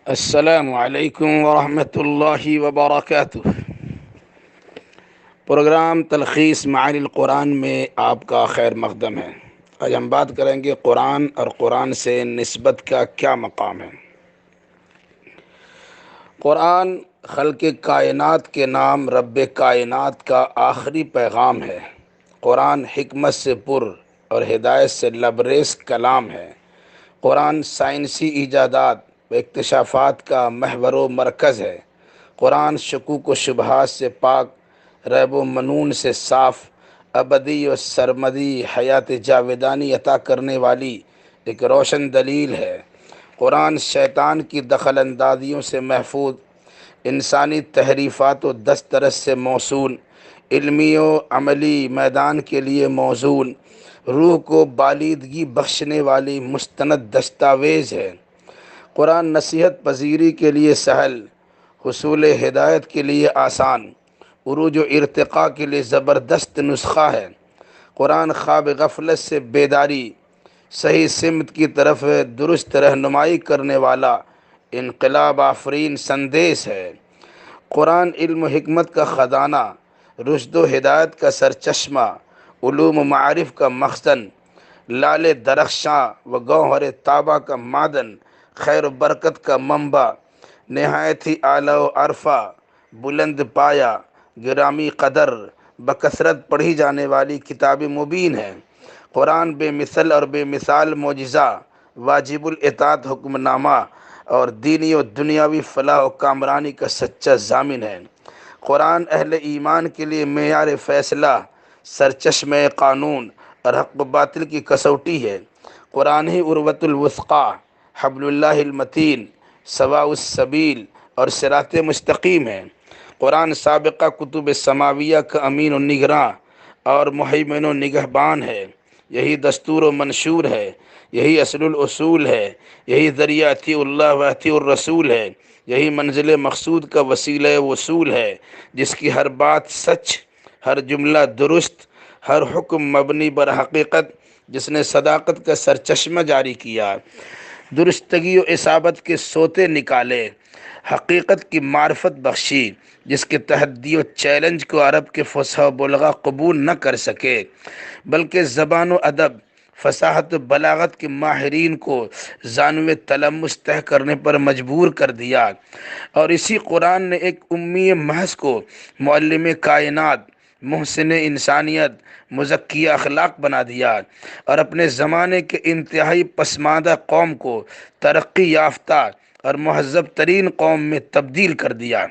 السلام علیکم ورحمۃ اللہ وبرکاتہ۔ پروگرام تلخیص معانی القرآن میں آپ کا خیر مقدم ہے۔ آج ہم بات کریں گے قرآن اور قرآن سے نسبت کا کیا مقام ہے۔ قرآن خلق کائنات کے نام رب کائنات کا آخری پیغام ہے۔ قرآن حکمت سے پر اور ہدایت سے لبریز کلام ہے۔ قرآن سائنسی ایجادات و اکتشافات کا محور و مرکز ہے۔ قرآن شکوک و شبہات سے پاک، ریب و منون سے صاف، ابدی و سرمدی حیات جاودانی عطا کرنے والی ایک روشن دلیل ہے۔ قرآن شیطان کی دخل اندازیوں سے محفوظ، انسانی تحریفات و دسترس سے موصول، علمی و عملی میدان کے لیے موزون، روح کو بالیدگی بخشنے والی مستند دستاویز ہے۔ قرآن نصیحت پذیری کے لیے سہل، حصول ہدایت کے لیے آسان، عروج و ارتقاء کے لیے زبردست نسخہ ہے۔ قرآن خواب غفلت سے بیداری، صحیح سمت کی طرف درست رہنمائی کرنے والا انقلاب آفرین سندیس ہے۔ قرآن علم و حکمت کا خزانہ، رشد و ہدایت کا سرچشمہ، علوم و معارف کا مخزن، لال درخشاں و گوہر طابہ کا معدن، خیر و برکت کا منبع، نہایت ہی اعلیٰ و عرفہ، بلند پایا، گرامی قدر، بکثرت پڑھی جانے والی کتاب مبین ہے۔ قرآن بے مثل اور بے مثال معجزہ، واجب الاطاعت حکم نامہ اور دینی و دنیاوی فلاح و کامرانی کا سچا ضامن ہے۔ قرآن اہل ایمان کے لیے معیار فیصلہ، سرچشمہ قانون اور حق و باطل کی کسوٹی ہے۔ قرآن ہی عروۃ الوثقیٰ، حبل اللہ المتین، سواء السبیل اور صراط مستقیم ہے۔ قرآن سابقہ کتب سماویہ کا امین و نگراں اور مہیمن و نگہبان ہے۔ یہی دستور و منشور ہے، یہی اصل الاصول ہے، یہی ذریعہ اطیع اللہ و اطیع الرسول ہے، یہی منزل مقصود کا وسیلہ وصول ہے، جس کی ہر بات سچ، ہر جملہ درست، ہر حکم مبنی بر حقیقت، جس نے صداقت کا سرچشمہ جاری کیا، درستگی و اصابت کے سوتے نکالے، حقیقت کی معرفت بخشی، جس کے تحدی و چیلنج کو عرب کے فصحا و بلغا قبول نہ کر سکے، بلکہ زبان و ادب، فصاحت و بلاغت کے ماہرین کو زانو تلمس طے کرنے پر مجبور کر دیا، اور اسی قرآن نے ایک امی محض کو معلم کائنات، محسن انسانیت، مزکی اخلاق بنا دیا، اور اپنے زمانے کے انتہائی پسماندہ قوم کو ترقی یافتہ اور مہذب ترین قوم میں تبدیل کر دیا۔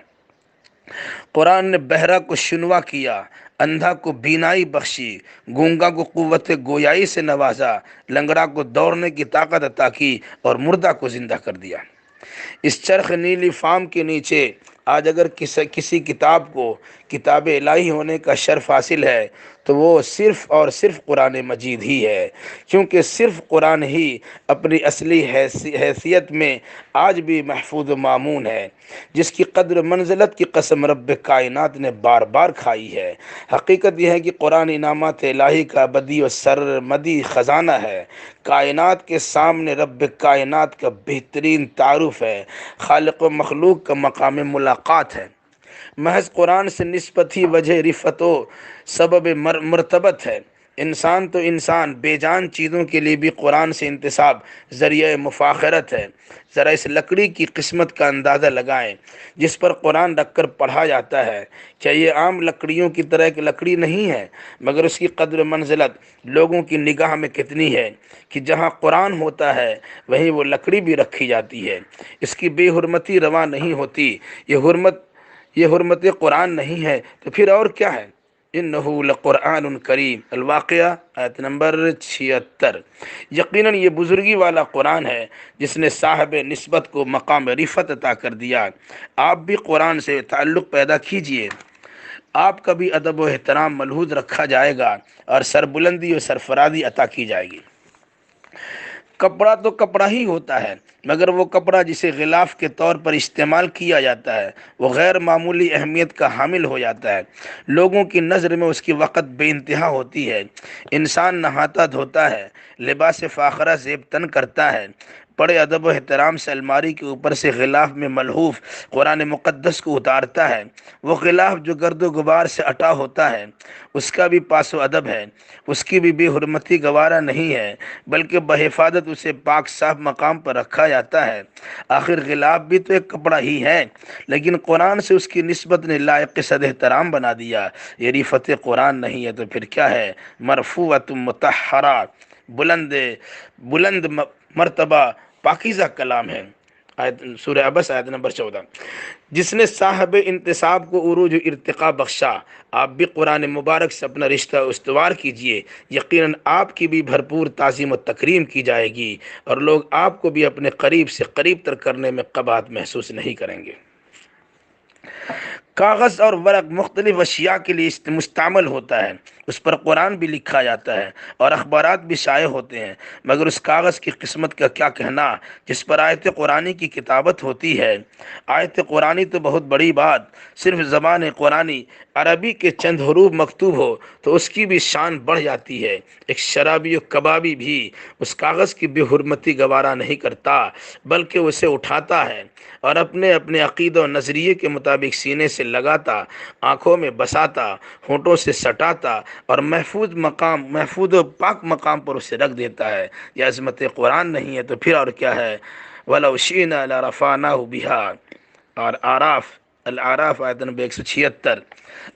قرآن نے بہرا کو شنوا کیا، اندھا کو بینائی بخشی، گونگا کو قوت گویائی سے نوازا، لنگڑا کو دوڑنے کی طاقت عطا کی اور مردہ کو زندہ کر دیا۔ اس چرخ نیلی فام کے نیچے آج اگر کسی کتاب کو کتاب الہی ہونے کا شرف حاصل ہے تو وہ صرف اور صرف قرآن مجید ہی ہے، کیونکہ صرف قرآن ہی اپنی اصلی حیثیت میں آج بھی محفوظ و مامون ہے، جس کی قدر منزلت کی قسم رب کائنات نے بار بار کھائی ہے۔ حقیقت یہ ہے کہ قرآن انعامات الہی کا ابدی و سرمدی خزانہ ہے۔ کائنات کے سامنے رب کائنات کا بہترین تعارف ہے، خالق و مخلوق کا مقام ملاقات ہے۔ محض قرآن سے نسبت ہی وجہ رفعت و سبب مرتبت ہے۔ انسان تو انسان، بے جان چیزوں کے لیے بھی قرآن سے انتساب ذریعہ مفاخرت ہے۔ ذرا اس لکڑی کی قسمت کا اندازہ لگائیں جس پر قرآن رکھ کر پڑھا جاتا ہے۔ کیا یہ عام لکڑیوں کی طرح ایک لکڑی نہیں ہے؟ مگر اس کی قدر منزلت لوگوں کی نگاہ میں کتنی ہے کہ جہاں قرآن ہوتا ہے وہیں وہ لکڑی بھی رکھی جاتی ہے۔ اس کی بے حرمتی روا نہیں ہوتی۔ یہ حرمت قرآن نہیں ہے تو پھر اور کیا ہے؟ انہ لقرآن کریم، الواقعہ آیت نمبر 76۔ یقیناً یہ بزرگی والا قرآن ہے جس نے صاحب نسبت کو مقام رفعت عطا کر دیا۔ آپ بھی قرآن سے تعلق پیدا کیجئے، آپ کا بھی ادب و احترام ملحوظ رکھا جائے گا اور سربلندی و سرفرازی عطا کی جائے گی۔ کپڑا تو کپڑا ہی ہوتا ہے، مگر وہ کپڑا جسے غلاف کے طور پر استعمال کیا جاتا ہے وہ غیر معمولی اہمیت کا حامل ہو جاتا ہے۔ لوگوں کی نظر میں اس کی وقت بے انتہا ہوتی ہے۔ انسان نہاتا دھوتا ہے، لباس فاخرہ زیب تن کرتا ہے، بڑے ادب و احترام سے الماری کے اوپر سے غلاف میں ملحوف قرآن مقدس کو اتارتا ہے۔ وہ غلاف جو گرد و غبار سے اٹا ہوتا ہے، اس کا بھی پاس و ادب ہے، اس کی بھی بے حرمتی گوارا نہیں ہے، بلکہ بحفاظت اسے پاک صاف مقام پر رکھا جاتا ہے۔ آخر غلاف بھی تو ایک کپڑا ہی ہے، لیکن قرآن سے اس کی نسبت نے لائق صد احترام بنا دیا۔ یہ رفت قرآن نہیں ہے تو پھر کیا ہے؟ مرفوعۃ مطہرہ، بلند بلند مرتبہ پاکیزہ کلام ہے۔ آیت سورہ عبس آیت نمبر 14۔ جس نے صاحب انتصاب کو عروج و ارتقاء بخشا، آپ بھی قرآن مبارک سے اپنا رشتہ استوار کیجئے، یقیناً آپ کی بھی بھرپور تعظیم و تکریم کی جائے گی، اور لوگ آپ کو بھی اپنے قریب سے قریب تر کرنے میں قباحت محسوس نہیں کریں گے۔ کاغذ اور ورق مختلف اشیاء کے لیے مستعمل ہوتا ہے، اس پر قرآن بھی لکھا جاتا ہے اور اخبارات بھی شائع ہوتے ہیں، مگر اس کاغذ کی قسمت کا کیا کہنا جس پر آیت قرآنی کی کتابت ہوتی ہے۔ آیت قرآنی تو بہت بڑی بات، صرف زبان قرآنی عربی کے چند حروف مکتوب ہو تو اس کی بھی شان بڑھ جاتی ہے۔ ایک شرابی و کبابی بھی اس کاغذ کی بے حرمتی گوارا نہیں کرتا، بلکہ اسے اٹھاتا ہے اور اپنے عقیدہ و نظریے کے مطابق سینے سے لگاتا، آنکھوں میں بساتا، ہونٹوں سے سٹاتا اور محفوظ و پاک مقام پر اسے رکھ دیتا ہے۔ یہ عظمت قرآن نہیں ہے تو پھر اور کیا ہے؟ وَلَوْ شِئْنَا لَرَفَعْنَاهُ بِهَا، اور الاعراف آیت نمبر 176۔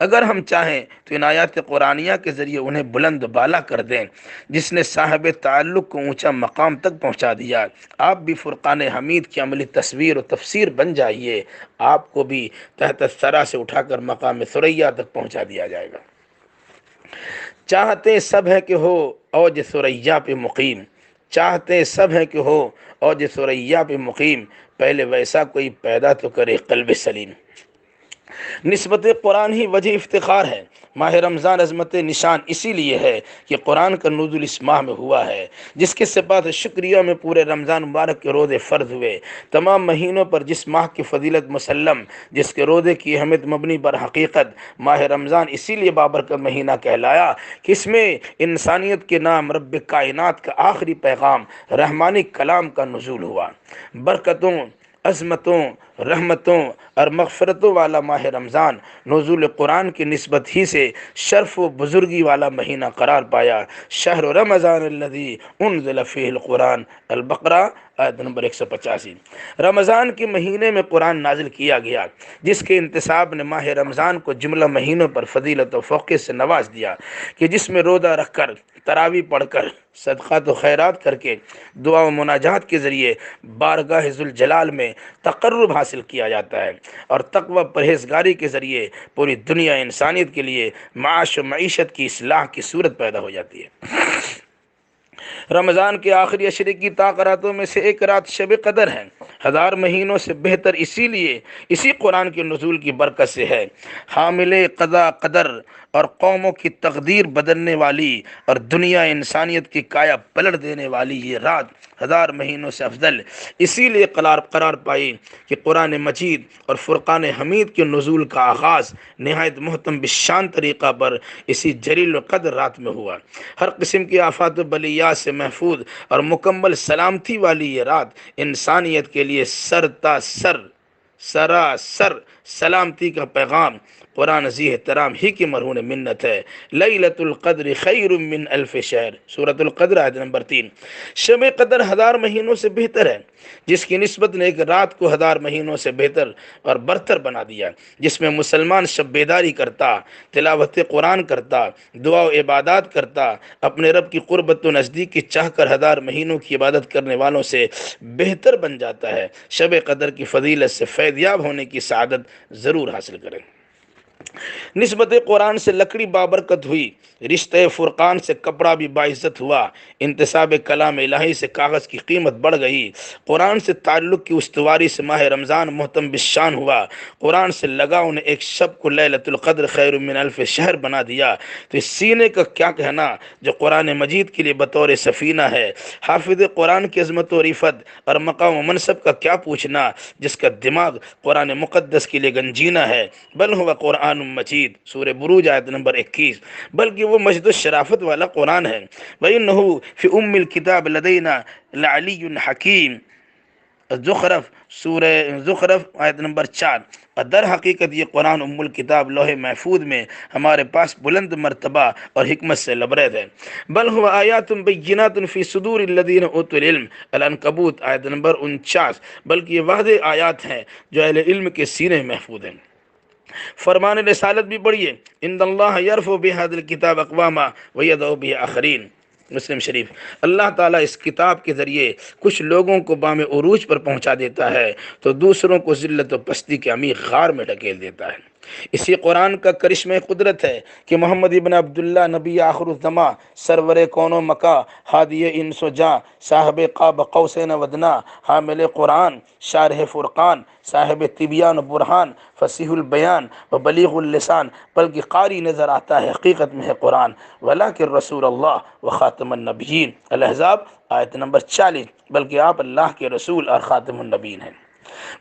اگر ہم چاہیں تو ان آیات قرآنیہ کے ذریعے انہیں بلند بالا کر دیں۔ جس نے صاحب تعلق کو اونچا مقام تک پہنچا دیا، آپ بھی فرقان حمید کی عملی تصویر و تفسیر بن جائیے، آپ کو بھی تحت الثری سے اٹھا کر مقام ثریا تک پہنچا دیا جائے گا۔ چاہتے سب ہے کہ ہو اوج ثریا پہ مقیم، چاہتے سب ہے کہ ہو اوج ثریا پہ مقیم، پہلے ویسا کوئی پیدا تو کرے قلب سلیم۔ نسبت قرآن ہی وجہ افتخار ہے۔ ماہ رمضان عظمت نشان اسی لیے ہے کہ قرآن کا نزول اس ماہ میں ہوا ہے، جس کے صفات شکریہ میں پورے رمضان مبارک کے روزے فرض ہوئے۔ تمام مہینوں پر جس ماہ کی فضیلت مسلم، جس کے روزے کی اہمیت مبنی بر حقیقت، ماہ رمضان اسی لیے بابرکت مہینہ کہلایا کہ اس میں انسانیت کے نام رب کائنات کا آخری پیغام رحمانی کلام کا نزول ہوا۔ برکتوں، عظمتوں، رحمتوں اور مغفرتوں والا ماہ رمضان نزول قرآن کی نسبت ہی سے شرف و بزرگی والا مہینہ قرار پایا۔ شہر رمضان الذی انزل فیہ القرآن، البقرہ آیت نمبر 185۔ رمضان کے مہینے میں قرآن نازل کیا گیا، جس کے انتصاب نے ماہ رمضان کو جملہ مہینوں پر فضیلت و فوقیت سے نواز دیا، کہ جس میں روزہ رکھ کر، تراویح پڑھ کر، صدقات و خیرات کر کے، دعا و مناجات کے ذریعے بارگاہ ذوالجلال میں تقرب حاصل کیا جاتا ہے، اور تقوی پرہیزگاری کے ذریعے پوری دنیا انسانیت کے لیے معاش و معیشت کی اصلاح کی صورت پیدا ہو جاتی ہے۔ رمضان کے آخری عشرے کی طاق راتوں میں سے ایک رات شب قدر ہے۔ ہزار مہینوں سے بہتر اسی لیے اسی قرآن کے نزول کی برکت سے ہے۔ حامل قضا قدر اور قوموں کی تقدیر بدلنے والی اور دنیا انسانیت کی کایا پلٹ دینے والی یہ رات ہزار مہینوں سے افضل اسی لیے قرار پائی کہ قرآن مجید اور فرقان حمید کے نزول کا آغاز نہایت محتم بشان طریقہ پر اسی جلیل القدر رات میں ہوا۔ ہر قسم کی آفات و بلیات سے محفوظ اور مکمل سلامتی والی یہ رات انسانیت کے لیے سراسر سلامتی کا پیغام قرآن ذی احترام ہی کی مرہون منت ہے۔ لیلۃ القدر خیر من الف شہر، سورۃ القدر آیت نمبر 3۔ شب قدر ہزار مہینوں سے بہتر ہے، جس کی نسبت نے ایک رات کو ہزار مہینوں سے بہتر اور برتر بنا دیا، جس میں مسلمان شب بیداری کرتا، تلاوت قرآن کرتا، دعا و عبادات کرتا، اپنے رب کی قربت و نزدیک کی چاہ کر ہزار مہینوں کی عبادت کرنے والوں سے بہتر بن جاتا ہے۔ شب قدر کی فضیلت سے فیض یاب ہونے کی سعادت ضرور حاصل کریں۔ نسبت قرآن سے لکڑی بابرکت ہوئی، رشتہ فرقان سے کپڑا بھی باعزت ہوا، انتصاب کلام الہی سے کاغذ کی قیمت بڑھ گئی، قرآن سے تعلق کی استواری سے ماہ رمضان محتم بالشان ہوا، قرآن سے لگاؤ نے ایک شب کو لیلۃ القدر خیر من الف شہر بنا دیا، تو اس سینے کا کیا کہنا جو قرآن مجید کے لیے بطور سفینہ ہے۔ حافظ قرآن کی عظمت و رفت اور مقام و منصب کا کیا پوچھنا، جس کا دماغ قرآن مقدس کے لیے گنجینہ ہے، بل ہوا قرآن قرآن مجید، سورہ بروج آیت نمبر 21، بلکہ وہ مجد الشرافت والا قرآن ہے۔ وَإِنَّهُ فِي أُمِّ الْكِتَابِ لَدَيْنَا لَعَلِيٌّ حَكِيمٌ، زخرف، سورہ زخرف آیت نمبر 4۔ اور در حقیقت یہ قرآن ام الکتاب لوح محفوظ میں ہمارے پاس بلند مرتبہ اور حکمت سے لبریز ہے۔ بل هو آیات بینات فی صدور الذین اوتوا العلم، العنکبوت آیت نمبر 49، بلکہ یہ واضح آیات ہیں جو اہل علم کے سینے میں محفوظ ہیں۔ فرمان رسالت بھی پڑھیے، ان اللہ یرفع بہذا الکتاب اقواما ویضع بہ آخرین، مسلم شریف۔ اللہ تعالیٰ اس کتاب کے ذریعے کچھ لوگوں کو بام عروج پر پہنچا دیتا ہے تو دوسروں کو ذلت و پستی کے عمیق غار میں ڈھکیل دیتا ہے۔ اسی قرآن کا کرشمہ قدرت ہے کہ محمد ابن عبداللہ نبی آخر الزماں، سرور کون و مکا، ہادی انس و جاں، صاحب قاب قوسین ودنا، حامل قرآن، شارح فرقان، صاحب طبیان و برہان، فصیح البیان و بلیغ اللسان، بلکہ قاری نظر آتا ہے حقیقت میں ہے قرآن، ولیکن رسول اللہ و خاتم النبیین، الاحزاب آیت نمبر 40، بلکہ آپ اللہ کے رسول اور خاتم النبیین ہیں۔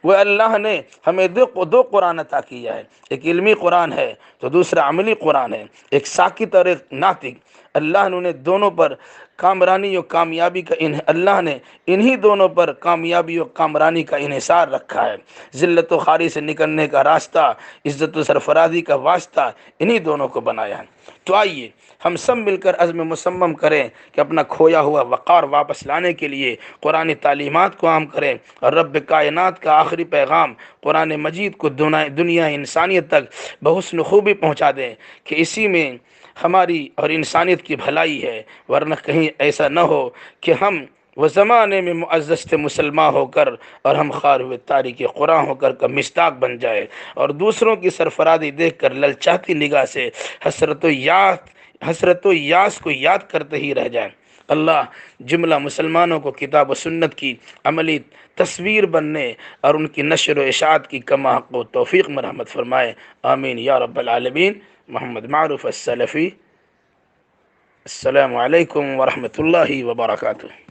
وہ اللہ نے ہمیں دو قرآن عطا کیا ہے، ایک علمی قرآن ہے تو دوسرا عملی قرآن ہے، ایک ساکت اور ایک ناطق۔ اللہ نے انہیں دونوں پر کامرانی و کامیابی کا اللہ نے انہی دونوں پر کامیابی و کامرانی کا انحصار رکھا ہے۔ ذلت و خواری سے نکلنے کا راستہ، عزت و سرفرازی کا واسطہ انہی دونوں کو بنایا ہے۔ تو آئیے ہم سب مل کر عزم مصمم کریں کہ اپنا کھویا ہوا وقار واپس لانے کے لیے قرآن تعلیمات کو عام کریں اور رب کائنات کا آخری پیغام قرآن مجید کو دنیا انسانیت تک بحسن خوبی پہنچا دیں کہ اسی میں ہماری اور انسانیت کی بھلائی ہے، ورنہ کہیں ایسا نہ ہو کہ ہم وہ زمانے میں معزز تھے مسلمان ہو کر اور ہم خار ہوئے تاریخ قرآن ہو کر کا مصداق بن جائے اور دوسروں کی سرفرازی دیکھ کر للچاتی نگاہ سے حسرت و یاس کو یاد کرتے ہی رہ جائیں۔ اللہ جملہ مسلمانوں کو کتاب و سنت کی عملی تصویر بننے اور ان کی نشر و اشاعت کی کما حق و توفیق مرحمت فرمائے، آمین یا رب العالمین۔ محمد معروف السلفی۔ السلام علیکم ورحمۃ اللہ وبرکاتہ۔